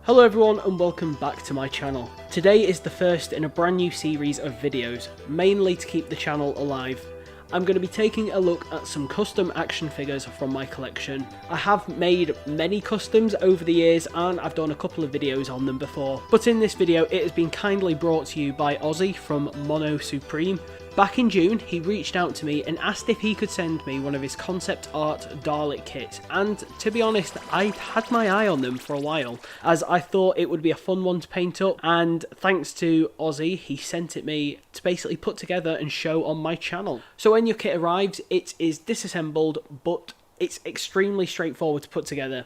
Hello everyone and welcome back to my channel. Today is the first in a brand new series of videos, mainly to keep the channel alive. I'm going to be taking a look at some custom action figures from my collection. I have made many customs over the years and I've done a couple of videos on them before, but in this video it has been kindly brought to you by Ozzy from MonoSupreme. Back in June, he reached out to me and asked if he could send me one of his Concept Art Dalek kits, and to be honest, I'd had my eye on them for a while, as I thought it would be a fun one to paint up, and thanks to Ozzy, he sent it me to basically put together and show on my channel. So when your kit arrives, it is disassembled, but it's extremely straightforward to put together.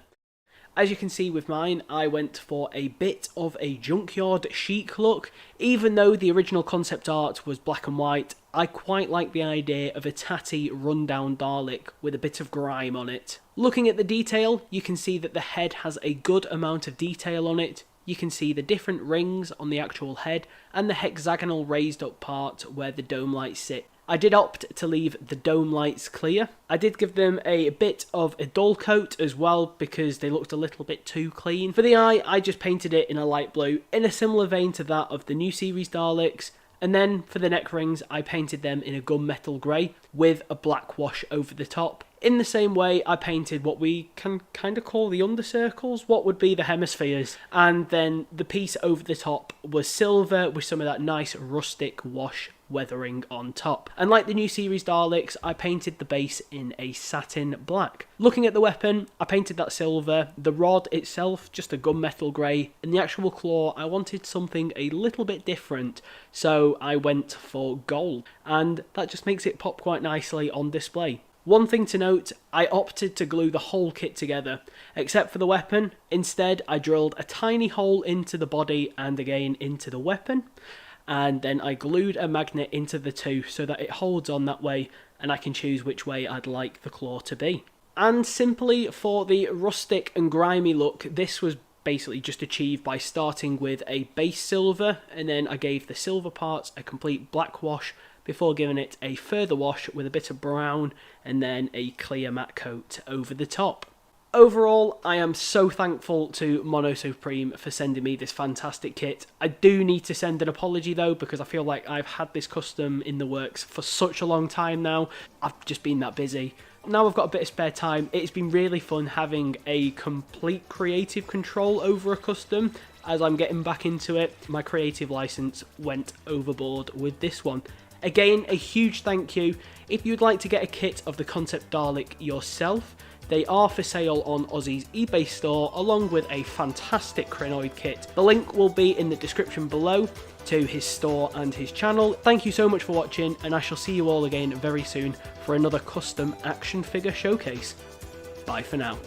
As you can see with mine, I went for a bit of a junkyard chic look. Even though the original concept art was black and white, I quite like the idea of a tatty rundown Dalek with a bit of grime on it. Looking at the detail, you can see that the head has a good amount of detail on it. You can see the different rings on the actual head and the hexagonal raised up part where the dome lights sit. I did opt to leave the dome lights clear. I did give them a bit of a dull coat as well because they looked a little bit too clean. For the eye, I just painted it in a light blue, in a similar vein to that of the new series Daleks. And then for the neck rings, I painted them in a gunmetal grey with a black wash over the top. In the same way, I painted what we can kind of call the undercircles, what would be the hemispheres. And then the piece over the top was silver with some of that nice rustic wash weathering on top. And like the new series Daleks, I painted the base in a satin black. Looking at the weapon, I painted that silver, the rod itself just a gunmetal grey, and the actual claw I wanted something a little bit different, so I went for gold, and that just makes it pop quite nicely on display. One thing to note, I opted to glue the whole kit together, except for the weapon. Instead, I drilled a tiny hole into the body and again into the weapon, and then I glued a magnet into the two so that it holds on that way and I can choose which way I'd like the claw to be. And simply for the rustic and grimy look, this was basically just achieved by starting with a base silver, and then I gave the silver parts a complete black wash before giving it a further wash with a bit of brown and then a clear matte coat over the top. Overall, I am so thankful to MonoSupreme for sending me this fantastic kit. I do need to send an apology though, because I feel like I've had this custom in the works for such a long time now. I've just been that busy. Now I've got a bit of spare time, it's been really fun having a complete creative control over a custom. As I'm getting back into it, my creative license went overboard with this one. Again, a huge thank you. If you'd like to get a kit of the Concept Dalek yourself, they are for sale on Ozzy's eBay store, along with a fantastic crinoid kit. The link will be in the description below to his store and his channel. Thank you so much for watching, and I shall see you all again very soon for another custom action figure showcase. Bye for now.